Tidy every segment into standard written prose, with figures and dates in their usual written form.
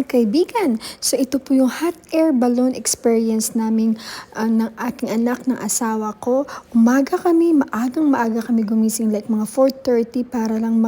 kaibigan. So ito po yung hot air balloon experience namin ng aking anak, ng asawa ko. Maaga kami gumising like mga 4:30 para lang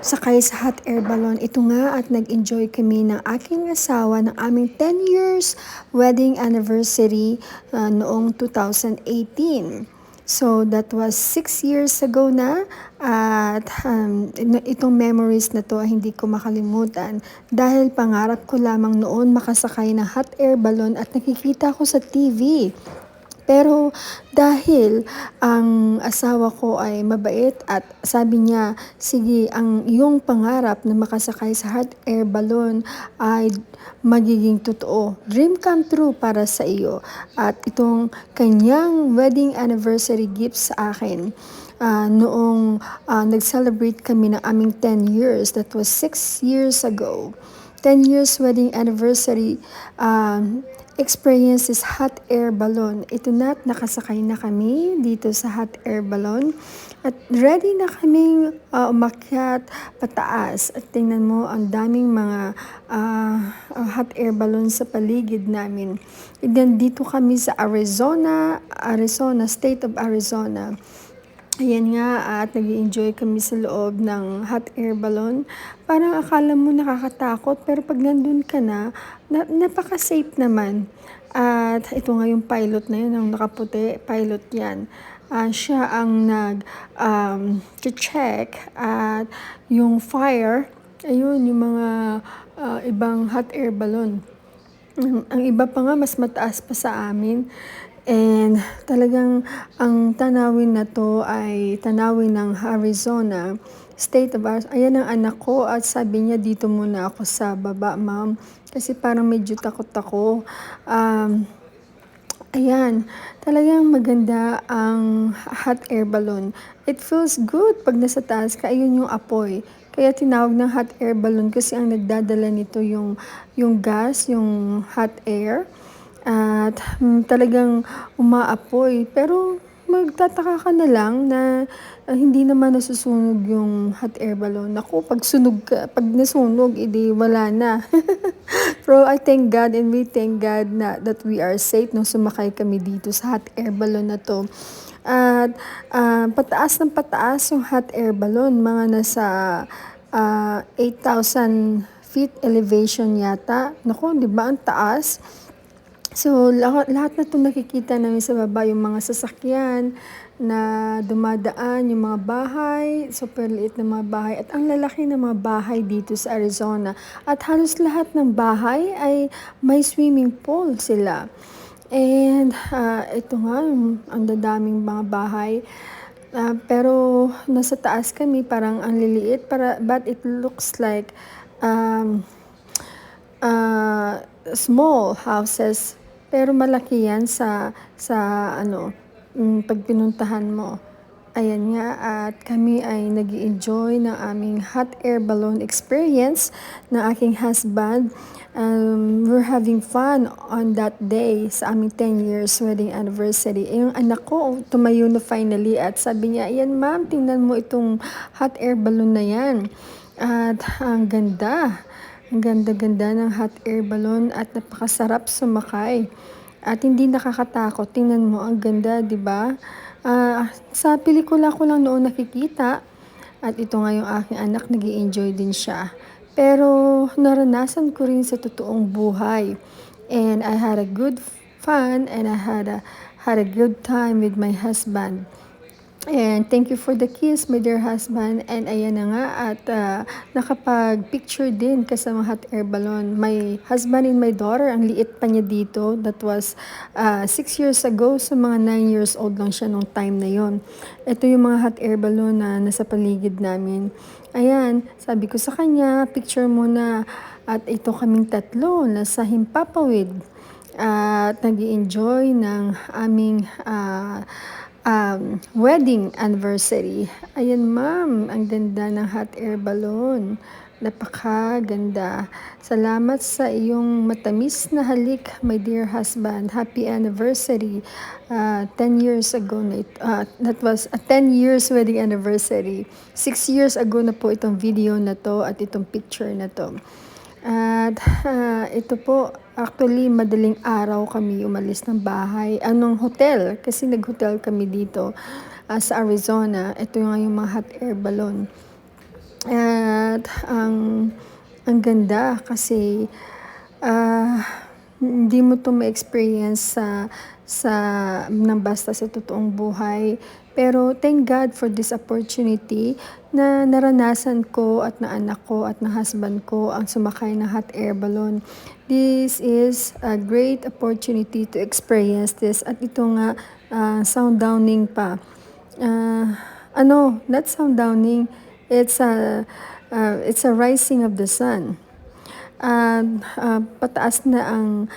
sakay sa hot air balloon. Ito nga at nag-enjoy kami ng aking asawa ng aming 10 years wedding anniversary noong 2018. So that was 6 years ago na at itong memories na to ay hindi ko makalimutan dahil pangarap ko lamang noon makasakay ng hot air balloon at nakikita ko sa TV. Pero dahil ang asawa ko ay mabait at sabi niya, sige, ang iyong pangarap na makasakay sa hot air balloon ay magiging totoo. Dream come true para sa iyo. At itong kanyang wedding anniversary gift sa akin. Noong nag-celebrate kami ng aming 10 years, that was 6 years ago. 10 years wedding anniversary experience is hot air balloon. Ito na't nakasakay na kami dito sa hot air balloon at ready na kaming umakyat pataas. At tingnan mo, ang daming mga hot air balloon sa paligid namin. And then dito kami sa Arizona, state of Arizona. Ayan nga at nag-enjoy kami sa loob ng hot air balloon. Parang akala mo nakakatakot pero pag nandun ka na, napaka-safe naman. At ito nga yung pilot na yun, ang nakaputi, pilot yan. Siya ang check at yung fire, ayun yung mga ibang hot air balloon. Ang iba pa nga mas mataas pa sa amin. And talagang ang tanawin na to ay tanawin ng Arizona, state of Arizona. Ayan ang anak ko at sabi niya dito muna ako sa baba, ma'am. Kasi parang medyo takot ako. Ayan, talagang maganda ang hot air balloon. It feels good pag nasa taas ka, ayun yung apoy. Kaya tinawag ng hot air balloon kasi ang nagdadala nito yung gas, yung hot air. At talagang umaapoy. Pero magtataka ka na lang na hindi naman nasusunog yung hot air balloon. Naku, pag nasunog, edi wala na. Pero I thank God and we thank God na that we are safe nung sumakay kami dito sa hot air balloon na to. At pataas ng pataas yung hot air balloon, mga nasa 8,000 feet elevation yata. Naku, di ba ang taas? So, lahat na itong nakikita namin sa baba, yung mga sasakyan na dumadaan, yung mga bahay, super liit na mga bahay, at ang lalaki ng mga bahay dito sa Arizona. At halos lahat ng bahay ay may swimming pool sila. And ito nga, ang dadaming mga bahay. Pero nasa taas kami, parang ang liliit, but it looks like small houses. Pero malaki yan sa pag pinuntahan mo. Ayan nga at kami ay nag-enjoy ng aming hot air balloon experience ng aking husband. We're having fun on that day sa aming 10 years wedding anniversary. Yung anak ko tumayo na finally at sabi niya, ayan ma'am, tingnan mo itong hot air balloon na yan. At ang ganda. Ang ganda-ganda ng hot air balloon at napakasarap sumakay. At hindi nakakatakot. Tingnan mo, ang ganda, di ba? Sa pelikula ko lang noon nakikita. At ito nga yung aking anak, nag-i-enjoy din siya. Pero naranasan ko rin sa totoong buhay. And I had a good fun and I had a good time with my husband. And thank you for the kiss, my dear husband. And ayan na nga at nakapag-picture din kasama hot air balloon. My husband and my daughter, ang liit pa niya dito. That was 6 years ago. So mga 9 years old lang siya nung time na yon. Ito yung mga hot air balloon na nasa paligid namin. Ayan, sabi ko sa kanya, picture muna. At ito kaming tatlo nasa Himpapawid. At nag-i-enjoy ng aming wedding anniversary. Ayan ma'am, ang ganda ng hot air balloon. Napakaganda. Salamat sa iyong matamis na halik, my dear husband. Happy anniversary. 10 years ago na ito. That was a 10 years wedding anniversary. 6 years ago na po itong video na to at itong picture na to. At ito po, actually madaling araw kami umalis ng bahay, anong hotel, kasi nag-hotel kami dito sa Arizona. Ito yung mga hot air balloon. At ang ganda kasi ah, hindi mo 'to ma-experience sa ng basta sa totoong buhay. Pero thank God for this opportunity na naranasan ko at ng anak ko at ng husband ko ang sumakay ng hot air balloon. This is a great opportunity to experience this at ito nga sound downing pa. Not sound downing, it's a rising of the sun. Pataas na ang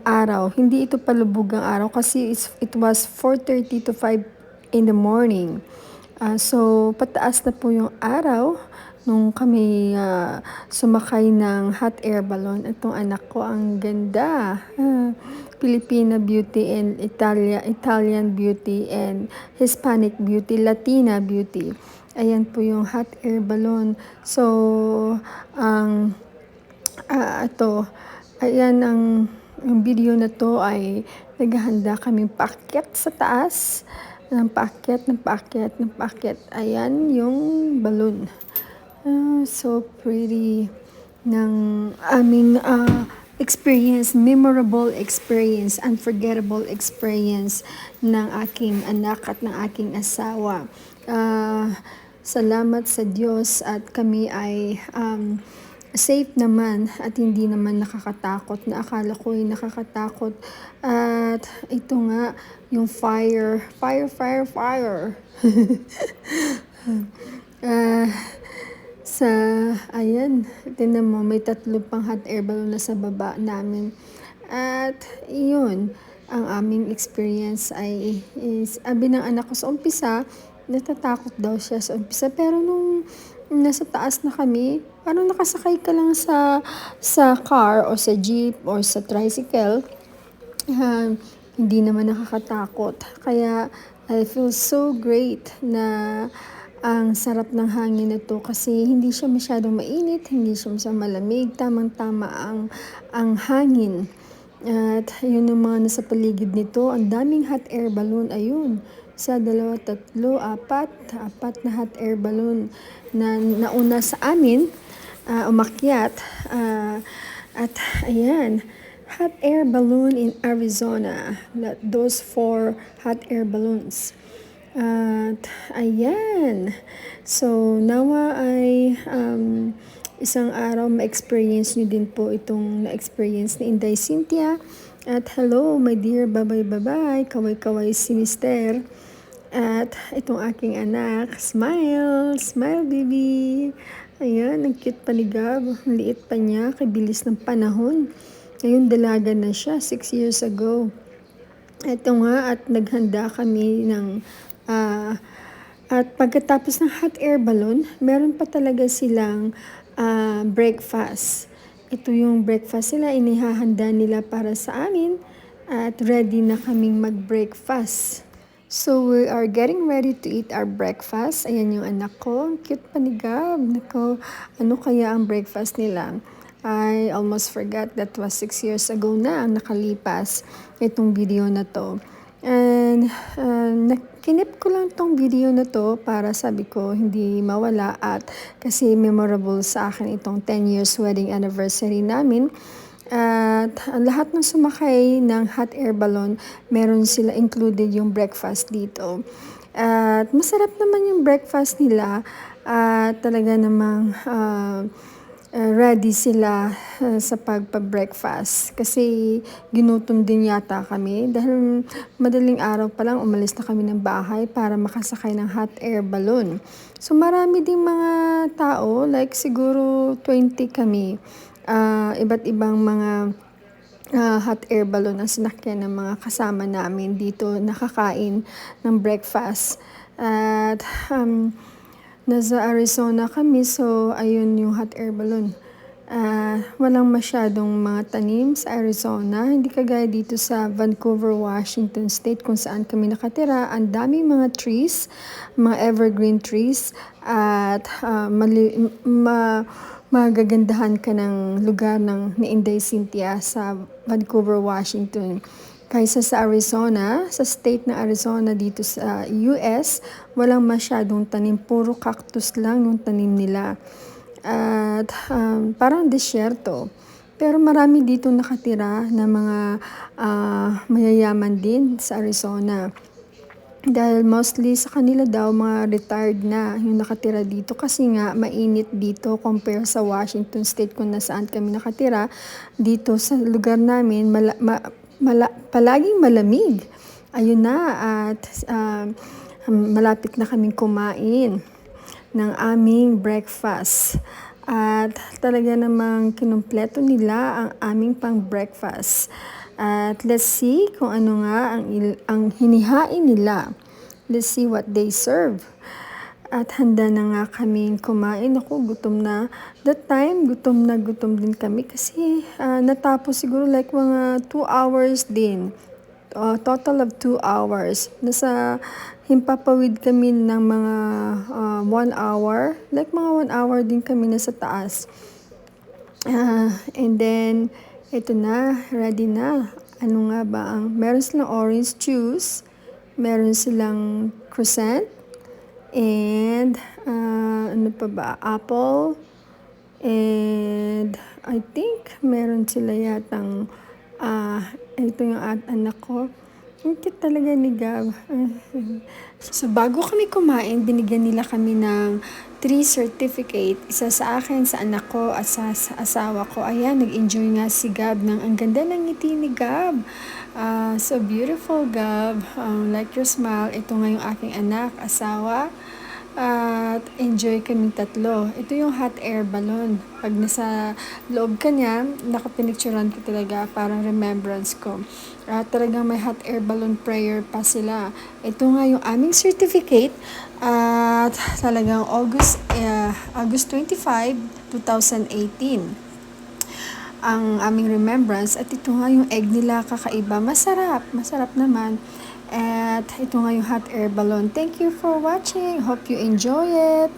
araw. Hindi ito palubog ang araw kasi it was 4:30 to 5 in the morning. So pataas na po yung araw nung kami sumakay ng hot air balloon. Itong anak ko, ang ganda. Filipina beauty and Italian beauty and Hispanic beauty, Latina beauty. Ayan po yung hot air balloon. So, ang ito, ayan ang video na to ay naghahanda kaming paakyat sa taas. Ng paakyat, ng paakyat, ng paakyat. Ayan yung balloon. So pretty ng aming experience, memorable experience, unforgettable experience ng aking anak at ng aking asawa. Salamat sa Diyos at kami ay safe naman at hindi naman nakakatakot na akala ko ay nakakatakot. At ito nga yung fire. Ah, ayan, tingnan mo, may 3 pang hot air balloon na sa baba namin. At yun, ang aming experience sabi ng anak ko sa umpisa, natatakot daw siya sa umpisa. Pero nung nasa taas na kami, parang nakasakay ka lang sa car o sa jeep or sa tricycle, hindi naman nakakatakot. Kaya I feel so great na ang sarap ng hangin na to kasi hindi siya masyadong mainit, hindi siya masyadong malamig, tamang-tama ang hangin. At yun yung mga nasa paligid nito, ang daming hot air balloon, ayun. 1, 2, 3, 4 na hot air balloon na nauna sa amin, umakyat. At ayan, hot air balloon in Arizona. Those 4 hot air balloons. At ayan, so nawa ay isang araw ma-experience nyo din po itong na-experience ni Inday Cynthia. At hello my dear, bye-bye, kaway-kaway si Mister. At itong aking anak, smile baby. Ayan, ang cute pa ni Gab, ang liit pa niya, kabilis ng panahon. Ngayon dalaga na siya, 6 years ago. Ito nga, at naghanda kami ng at pagkatapos ng hot air balloon, meron pa talaga silang breakfast. Ito yung breakfast nila, inihahanda nila para sa amin at ready na kaming mag-breakfast. So we are getting ready to eat our breakfast. Ayan yung anak ko, ang cute pa ni Gab. Nako, ano kaya ang breakfast nila? I almost forgot that was 6 years ago na ang nakalipas itong video na to. And kinip ko lang tong video na to para sabi ko hindi mawala at kasi memorable sa akin itong 10 years wedding anniversary namin. At ang lahat ng sumakay ng hot air balloon, meron sila included yung breakfast dito. At masarap naman yung breakfast nila at talaga namang ready sila sa pagpa-breakfast kasi ginutom din yata kami dahil madaling araw pa lang umalis na kami ng bahay para makasakay ng hot air balloon. So marami ding mga tao, like siguro 20 kami, iba't ibang mga hot air balloon ang sinakyan ng mga kasama namin dito nakakain ng breakfast. At nasa Arizona kami, so ayun yung hot air balloon. Walang masyadong mga tanim sa Arizona, hindi kagaya dito sa Vancouver, Washington State kung saan kami nakatira. Ang daming mga trees, mga evergreen trees at magagandahan ka ng lugar ni Inday Cynthia sa Vancouver, Washington. Kaysa sa Arizona, sa state na Arizona dito sa US, walang masyadong tanim, puro cactus lang yung tanim nila. At parang disyerto. Pero marami dito nakatira na mga mayayaman din sa Arizona. Dahil mostly sa kanila daw mga retired na yung nakatira dito kasi nga mainit dito compare sa Washington State kung nasaan kami nakatira. Dito sa lugar namin palaging malamig. Ayun na at malapit na kaming kumain ng aming breakfast. At talaga namang kinumpleto nila ang aming pang breakfast. At let's see kung ano nga ang hinihain nila. Let's see what they serve. At handa na nga kaming kumain. Ako, gutom na. That time, gutom na gutom din kami kasi natapos siguro like mga 2 hours din. Total of 2 hours. Nasa himpapawid kami ng mga 1 hour. Like mga 1 hour din kami nasa taas. And then, ito na, ready na. Ano nga ba meron silang orange juice, meron silang croissant, and ano pa ba, apple, and I think meron sila yatang, ito yung anak ko. Ang cute talaga ni Gab. So, bago kami kumain, binigyan nila kami ng 3 certificate. Isa sa akin, sa anak ko, at sa asawa ko. Ayan, nag-enjoy nga si Gab ang ganda ng ngiti ni Gab. So beautiful, Gab. Like your smile. Ito nga yung aking anak, asawa. At enjoy kaming tatlo. Ito yung hot air balloon. Pag nasa loob ka niya, nakapinicturan ko talaga, parang remembrance ko. Talagang may hot air balloon prayer pa sila. Ito nga yung aming certificate. At talagang August 25, 2018 ang aming remembrance. At ito nga yung egg nila, kakaiba. Masarap naman. At ito nga yung hot air balloon. Thank you for watching. Hope you enjoy it.